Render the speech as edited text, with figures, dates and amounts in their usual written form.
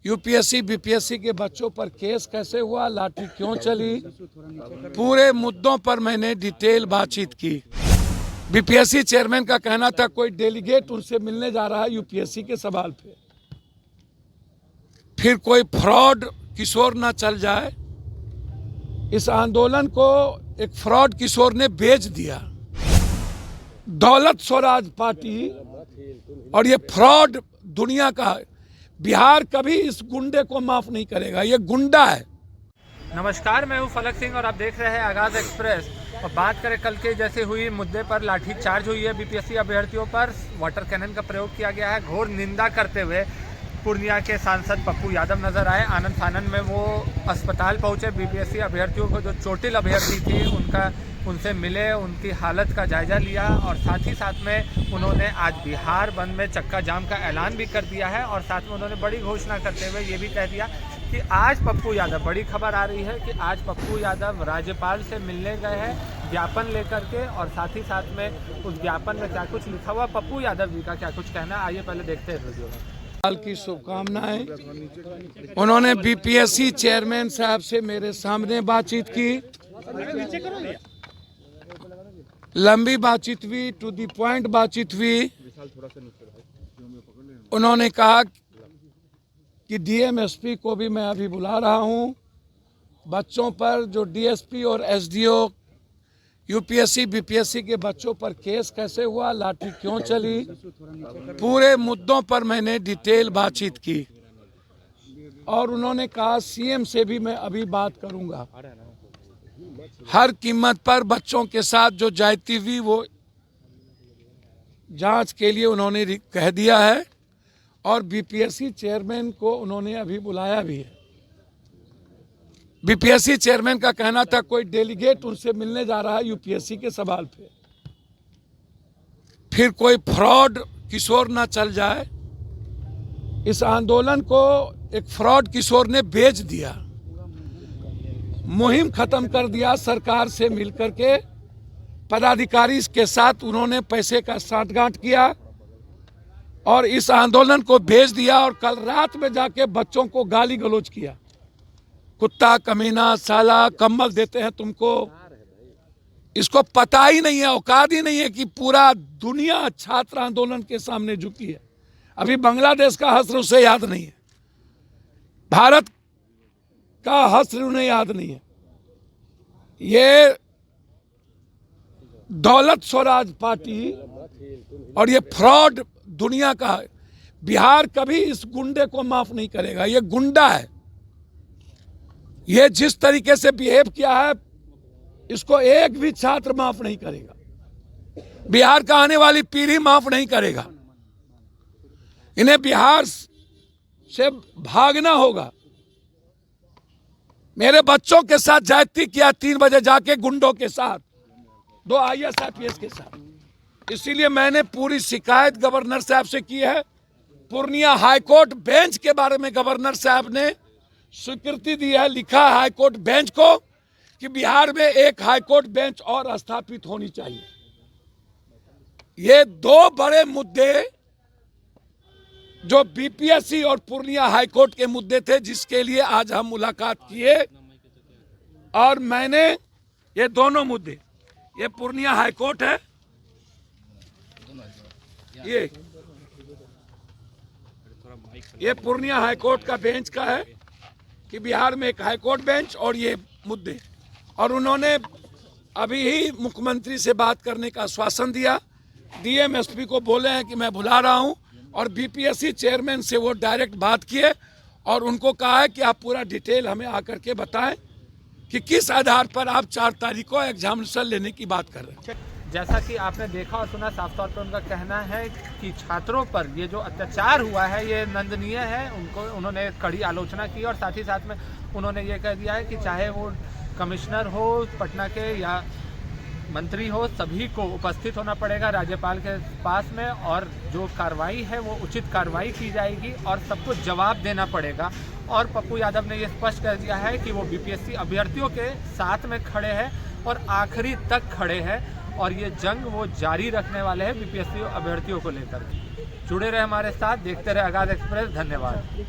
UPSC BPSC के बच्चों पर केस कैसे हुआ, लाठी क्यों चली, पूरे मुद्दों पर मैंने डिटेल बातचीत की। बीपीएससी चेयरमैन का कहना था कोई डेलीगेट उनसे मिलने जा रहा है यूपीएससी के सवाल पे, फिर कोई फ्रॉड किशोर ना चल जाए। इस आंदोलन को एक फ्रॉड किशोर ने बेच दिया, दौलत स्वराज पार्टी, और ये फ्रॉड दुनिया का है। बिहार कभी इस गुंडे को माफ नहीं करेगा, ये गुंडा है। नमस्कार, मैं हूं फलक सिंह और आप देख रहे हैं आगाज एक्सप्रेस। और बात करें कल के जैसे हुई मुद्दे पर लाठी चार्ज हुई है, बीपीएससी अभ्यर्थियों पर वाटर कैनन का प्रयोग किया गया है। घोर निंदा करते हुए पूर्णिया के सांसद पप्पू यादव नजर आए। आनंद फानन में वो अस्पताल पहुंचे, बीपीएससी अभ्यर्थियों को जो चोटिल अभ्यर्थी थी उनसे मिले, उनकी हालत का जायजा लिया और साथ ही साथ में उन्होंने आज बिहार बंद में चक्का जाम का ऐलान भी कर दिया है। और साथ में उन्होंने बड़ी घोषणा करते हुए ये भी कह दिया कि आज पप्पू यादव, बड़ी खबर आ रही है कि आज पप्पू यादव राज्यपाल से मिलने गए हैं ज्ञापन लेकर के, और साथ ही साथ में उस ज्ञापन में क्या कुछ लिखा हुआ, पप्पू यादव जी का क्या कुछ कहना, आइए पहले देखते हैं वीडियो में। साल की शुभकामनाएं। उन्होंने बीपीएससी चेयरमैन साहब से मेरे सामने बातचीत की, लंबी बातचीत हुई, टू द पॉइंट बातचीत हुई। उन्होंने कहा कि डीएम-एसपी को भी मैं अभी बुला रहा हूं। बच्चों पर जो डीएसपी और एसडीओ यूपीएससी बीपीएससी के बच्चों पर केस कैसे हुआ, लाठी क्यों चली, पूरे मुद्दों पर मैंने डिटेल बातचीत की। और उन्होंने कहा सीएम से भी मैं अभी बात करूंगा। हर कीमत पर बच्चों के साथ जो जायती हुई वो जांच के लिए उन्होंने कह दिया है, और बीपीएससी चेयरमैन को उन्होंने अभी बुलाया भी है। बीपीएससी चेयरमैन का कहना था कोई डेलीगेट उनसे मिलने जा रहा है यूपीएससी के सवाल पे, फिर कोई फ्रॉड किशोर ना चल जाए। इस आंदोलन को एक फ्रॉड किशोर ने बेच दिया, मुहिम खत्म कर दिया। सरकार से मिलकर के पदाधिकारी के साथ उन्होंने पैसे का साठगांठ किया और इस आंदोलन को भेज दिया। और कल रात में जाके बच्चों को गाली गलौज किया, कुत्ता, कमीना, साला, कम्बल देते हैं तुमको। इसको पता ही नहीं है, औकात ही नहीं है कि पूरा दुनिया छात्र आंदोलन के सामने झुकी है। अभी बांग्लादेश का हश्र उसे याद नहीं है, भारत का हश्र उन्हें याद नहीं है। ये दौलत स्वराज पार्टी और ये फ्रॉड दुनिया का है। बिहार कभी इस गुंडे को माफ नहीं करेगा, ये गुंडा है। ये जिस तरीके से बिहेव किया है इसको एक भी छात्र माफ नहीं करेगा, बिहार का आने वाली पीढ़ी माफ नहीं करेगा। इन्हें बिहार से भागना होगा। मेरे बच्चों के साथ जाति किया 3 बजे जाके गुंडों के साथ, 2 IAS IPS के साथ। इसीलिए मैंने पूरी शिकायत गवर्नर साहब से की है। पूर्णिया हाईकोर्ट बेंच के बारे में गवर्नर साहब ने स्वीकृति दी है, लिखा हाईकोर्ट बेंच को कि बिहार में एक हाईकोर्ट बेंच और स्थापित होनी चाहिए। ये 2 बड़े मुद्दे जो बीपीएससी और पूर्णिया हाईकोर्ट के मुद्दे थे, जिसके लिए आज हम मुलाकात किए। और मैंने ये दोनों मुद्दे, ये पूर्णिया हाईकोर्ट है, ये पूर्णिया हाईकोर्ट का बेंच का है कि बिहार में एक हाईकोर्ट बेंच और ये मुद्दे। और उन्होंने अभी ही मुख्यमंत्री से बात करने का आश्वासन दिया। डीएम-एसपी को बोले हैं कि मैं बुला रहा हूं, और बीपीएससी चेयरमैन से वो डायरेक्ट बात किए और उनको कहा है कि आप पूरा डिटेल हमें आकर के बताएं कि किस आधार पर आप 4 तारीख को एग्जामिनेशन लेने की बात कर रहे हैं। जैसा कि आपने देखा और सुना, साफ तौर पर उनका कहना है कि छात्रों पर ये जो अत्याचार हुआ है ये निंदनीय है। उन्होंने कड़ी आलोचना की और साथ ही साथ में उन्होंने ये कह दिया है कि चाहे वो कमिश्नर हो पटना के या मंत्री हो, सभी को उपस्थित होना पड़ेगा राज्यपाल के पास में, और जो कार्रवाई है वो उचित कार्रवाई की जाएगी और सबको जवाब देना पड़ेगा। और पप्पू यादव ने ये स्पष्ट कर दिया है कि वो बीपीएससी अभ्यर्थियों के साथ में खड़े हैं और आखिरी तक खड़े हैं, और ये जंग वो जारी रखने वाले हैं बीपीएससी अभ्यर्थियों को लेकर। जुड़े रहे हमारे साथ, देखते रहे आगाज एक्सप्रेस। धन्यवाद।